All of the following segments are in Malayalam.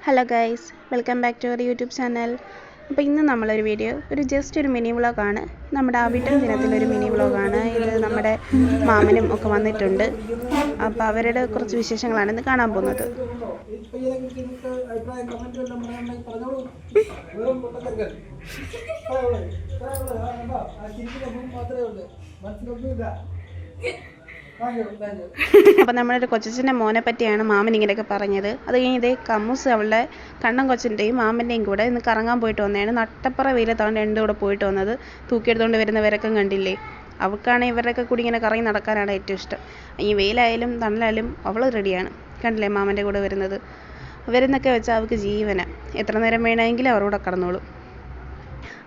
Hello guys, welcome back to our YouTube channel. അപ്പോൾ ഇന്ന് നമ്മളൊരു വീഡിയോ ജസ്റ്റ് ഒരു മിനി വ്ളോഗാണ്. നമ്മുടെ അവിട്ടം ദിനത്തിലൊരു മിനി വ്ളോഗാണ് ഇത്. നമ്മുടെ മാമനും ഒക്കെ വന്നിട്ടുണ്ട്. അപ്പോൾ അവരുടെ കുറച്ച് വിശേഷങ്ങളാണ് ഇന്ന് കാണാൻ പോകുന്നത്. അപ്പം നമ്മുടെ കൊച്ചച്ഛൻ്റെ മോനെ പറ്റിയാണ് മാമൻ ഇങ്ങനെയൊക്കെ പറഞ്ഞത്. അത് കഴിഞ്ഞ് ഇതേ കമ്മൂസ് അവളുടെ കണ്ണൻ കൊച്ചൻ്റെയും മാമൻ്റെയും കൂടെ ഇന്ന് കറങ്ങാൻ പോയിട്ട് വന്നതാണ്. നട്ടപ്പുറ വെയിലത്താണ് രണ്ടും കൂടെ പോയിട്ട് വന്നത്. തൂക്കിയെടുത്തുകൊണ്ട് വരുന്നവരൊക്കെ കണ്ടില്ലേ. അവൾക്കാണെങ്കിൽ ഇവരുടെയൊക്കെ കൂടി ഇങ്ങനെ കറങ്ങി നടക്കാനാണ് ഏറ്റവും ഇഷ്ടം. ഈ വെയിലായാലും തണലായാലും അവൾ റെഡിയാണ്. കണ്ടില്ലേ മാമൻ്റെ കൂടെ വരുന്നത്. വരുന്നൊക്കെ വെച്ചാൽ അവൾക്ക് ജീവന. എത്ര നേരം വേണമെങ്കിലും അവരോടെ കടന്നോളും.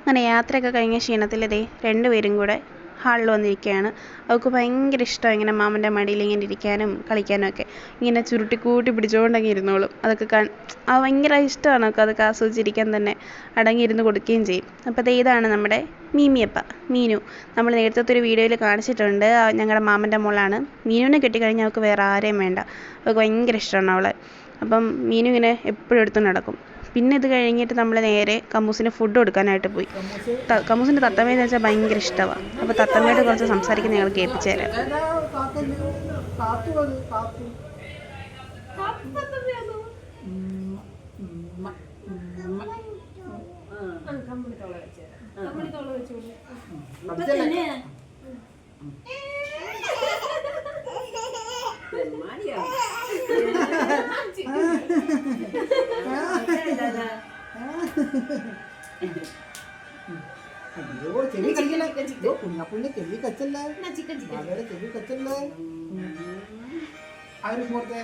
അങ്ങനെ യാത്രയൊക്കെ കഴിഞ്ഞ ക്ഷീണത്തിൽ ഇതേ രണ്ടുപേരും കൂടെ ഹാളിൽ വന്നിരിക്കുകയാണ്. അവൾക്ക് ഭയങ്കര ഇഷ്ടമാണ് ഇങ്ങനെ മാമൻ്റെ മടിയിൽ ഇങ്ങനെ ഇരിക്കാനും കളിക്കാനും ഒക്കെ. ഇങ്ങനെ ചുരുട്ടിക്കൂട്ടി പിടിച്ചുകൊണ്ടങ്ങ് ഇരുന്നോളും. അതൊക്കെ ഭയങ്കര ഇഷ്ടമാണ് അവൾക്ക്. അതൊക്കെ ആസ്വദിച്ചിരിക്കാൻ തന്നെ അടങ്ങിയിരുന്ന് കൊടുക്കുകയും ചെയ്യും. അപ്പോൾ ഇതാണ് നമ്മുടെ മീമിയപ്പ, മീനു. നമ്മൾ നേരത്തെ ഒരു വീഡിയോയിൽ കാണിച്ചിട്ടുണ്ട്. ഞങ്ങളുടെ മാമൻ്റെ മോളാണ്. മീനുവിനെ കെട്ടിക്കഴിഞ്ഞാൽ അവൾക്ക് വേറെ ആരെയും വേണ്ട. അവൾക്ക് ഭയങ്കര ഇഷ്ടമാണ് അവളെ. അപ്പം മീനു ഇങ്ങനെ എപ്പോഴും എടുത്തു നടക്കും. പിന്നെ ഇത് കഴിഞ്ഞിട്ട് നമ്മൾ നേരെ കമ്മൂസിന് ഫുഡ് കൊടുക്കാനായിട്ട് പോയി. കമ്മൂസിൻ്റെ തത്തമ്മയെന്ന് വെച്ചാൽ ഭയങ്കര ഇഷ്ടമാണ്. അപ്പോൾ തത്തമ്മയോട് കുറച്ച് സംസാരിക്കുന്ന ഞങ്ങൾ കേൾപ്പിച്ചു തരാം. ചെവി കടിക്കല്ലേ, കുഞ്ഞാപ്പുള്ളിന്റെ ചെവി കച്ചല്ലേ, മകളുടെ ചെവി കച്ചല്ലേ. അവര് പോട്ടെ.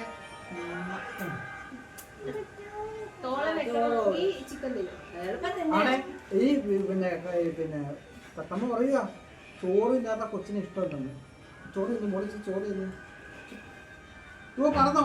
ഈ പിന്നെ തത്തമ്മ പറയുക ചോറ് ഇല്ലാത്ത കൊച്ചിന് ഇഷ്ടമുണ്ടെന്ന്. ചോറ് ഇന്ന് മുളിച്ച് ചോറ് ഇന്ന് പറഞ്ഞോ.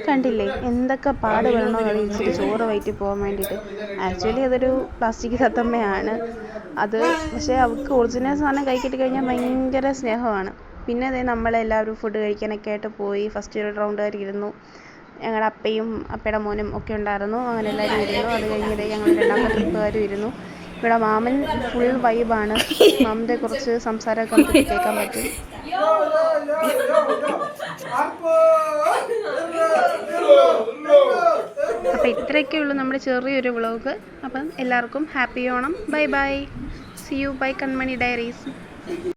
കണ്ടില്ലേ എന്തൊക്കെ പാടുപെടണോ കഴിച്ചിട്ട് ചോറ് വയറ്റി പോകാൻ വേണ്ടിയിട്ട്. ആക്ച്വലി അതൊരു പ്ലാസ്റ്റിക് തത്തമ്മയാണ് അത്. പക്ഷേ അവൾക്ക് ഒറിജിനൽ സാധനം കൈ കിട്ടി കഴിഞ്ഞാൽ ഭയങ്കര സ്നേഹമാണ്. പിന്നെ അതേ നമ്മളെല്ലാവരും ഫുഡ് കഴിക്കാനൊക്കെ ആയിട്ട് പോയി. ഫസ്റ്റ് ഒരു റൗണ്ടുകാർ ഇരുന്നു. ഞങ്ങളുടെ അപ്പയും അപ്പയുടെ മോനും ഒക്കെ ഉണ്ടായിരുന്നു. അങ്ങനെ എല്ലാവരും ഇരുന്നു. അത് കഴിഞ്ഞിട്ട് ഞങ്ങൾ രണ്ടാമത്തെ ട്രിപ്പുകാരും ഇരുന്നു. ഇവിടെ മാമൻ ഫുൾ വൈബാണ്. മാമൻ്റെ കുറച്ച് സംസാരമൊക്കെ നമുക്ക് കേൾക്കാൻ പറ്റും. അപ്പം ഇത്രയൊക്കെ ഉള്ളൂ നമ്മുടെ ചെറിയൊരു വ്ളോഗ്. അപ്പം എല്ലാവർക്കും happy Onam. Bye bye. See you bye Kanmani diaries.